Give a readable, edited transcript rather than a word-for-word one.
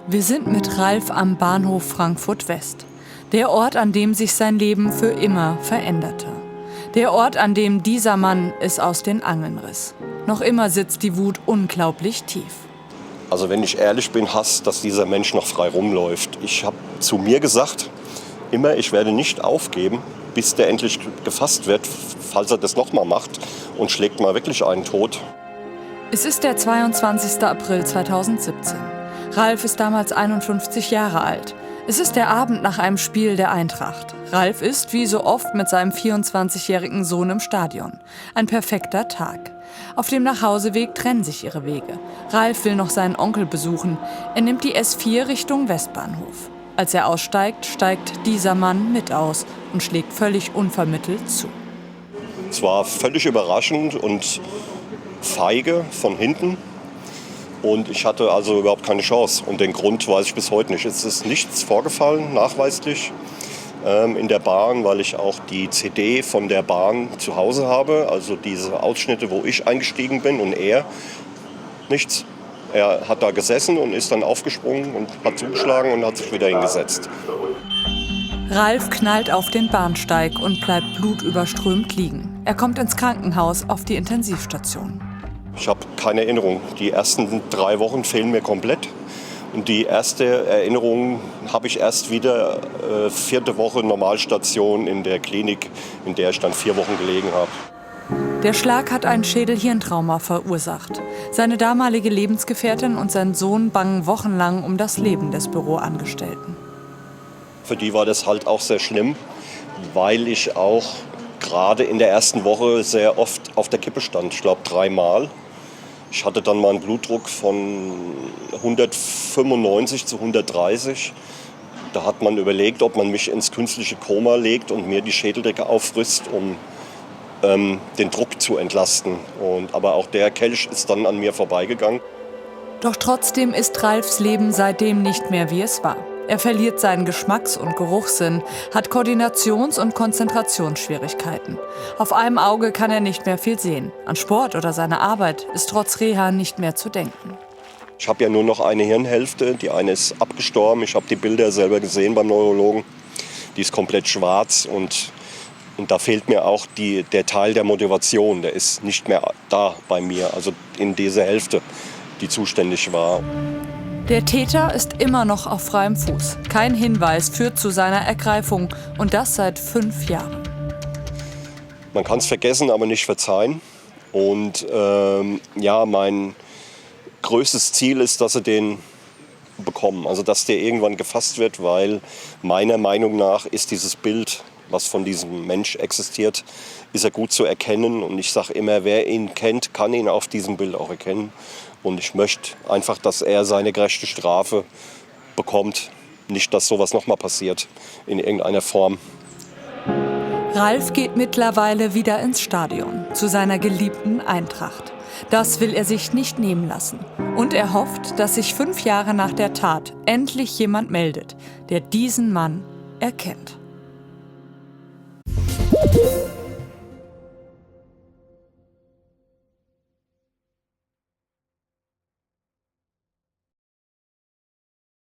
Wir sind mit Ralf am Bahnhof Frankfurt West. Der Ort, an dem sich sein Leben für immer veränderte. Der Ort, an dem dieser Mann es aus den Angeln riss. Noch immer sitzt die Wut unglaublich tief. Also wenn ich ehrlich bin, Hass, dass dieser Mensch noch frei rumläuft. Ich habe zu mir gesagt, immer, ich werde nicht aufgeben, bis der endlich gefasst wird, falls er das nochmal macht und schlägt mal wirklich einen tot. Es ist der 22. April 2017. Ralf ist damals 51 Jahre alt. Es ist der Abend nach einem Spiel der Eintracht. Ralf ist, wie so oft, mit seinem 24-jährigen Sohn im Stadion. Ein perfekter Tag. Auf dem Nachhauseweg trennen sich ihre Wege. Ralf will noch seinen Onkel besuchen. Er nimmt die S4 Richtung Westbahnhof. Als er aussteigt, steigt dieser Mann mit aus und schlägt völlig unvermittelt zu. Es war völlig überraschend und feige von hinten. Und ich hatte also überhaupt keine Chance. Und den Grund weiß ich bis heute nicht. Es ist nichts vorgefallen, nachweislich, in der Bahn, weil ich auch die CD von der Bahn zu Hause habe. Also diese Ausschnitte, wo ich eingestiegen bin und er. Nichts. Er hat da gesessen und ist dann aufgesprungen und hat zugeschlagen und hat sich wieder hingesetzt. Ralf knallt auf den Bahnsteig und bleibt blutüberströmt liegen. Er kommt ins Krankenhaus auf die Intensivstation. Ich habe keine Erinnerung. Die ersten 3 Wochen fehlen mir komplett. Und die erste Erinnerung habe ich erst wieder 4. Woche Normalstation in der Klinik, in der ich dann 4 Wochen gelegen habe. Der Schlag hat ein Schädel-Hirntrauma verursacht. Seine damalige Lebensgefährtin und sein Sohn bangen wochenlang um das Leben des Büroangestellten. Für die war das halt auch sehr schlimm, weil ich auch gerade in der ersten Woche sehr oft auf der Kippe stand. Ich glaube 3 Mal. Ich hatte dann mal einen Blutdruck von 195 zu 130. Da hat man überlegt, ob man mich ins künstliche Koma legt und mir die Schädeldecke auffrisst, um den Druck zu entlasten. Aber auch der Kelch ist dann an mir vorbeigegangen. Doch trotzdem ist Ralfs Leben seitdem nicht mehr, wie es war. Er verliert seinen Geschmacks- und Geruchssinn, hat Koordinations- und Konzentrationsschwierigkeiten. Auf einem Auge kann er nicht mehr viel sehen. An Sport oder seine Arbeit ist trotz Reha nicht mehr zu denken. Ich habe ja nur noch eine Hirnhälfte, die eine ist abgestorben. Ich habe die Bilder selber gesehen beim Neurologen. Die ist komplett schwarz und da fehlt mir auch der Teil der Motivation. Der ist nicht mehr da bei mir, also in dieser Hälfte, die zuständig war. Der Täter ist immer noch auf freiem Fuß. Kein Hinweis führt zu seiner Ergreifung und das seit 5 Jahren. Man kann es vergessen, aber nicht verzeihen. Und mein größtes Ziel ist, dass sie den bekommen. Also dass der irgendwann gefasst wird, weil meiner Meinung nach ist dieses Bild, was von diesem Mensch existiert, ist er gut zu erkennen. Und ich sage immer, wer ihn kennt, kann ihn auf diesem Bild auch erkennen. Und ich möchte einfach, dass er seine gerechte Strafe bekommt. Nicht, dass sowas nochmal passiert in irgendeiner Form. Ralf geht mittlerweile wieder ins Stadion, zu seiner geliebten Eintracht. Das will er sich nicht nehmen lassen. Und er hofft, dass sich 5 Jahre nach der Tat endlich jemand meldet, der diesen Mann erkennt.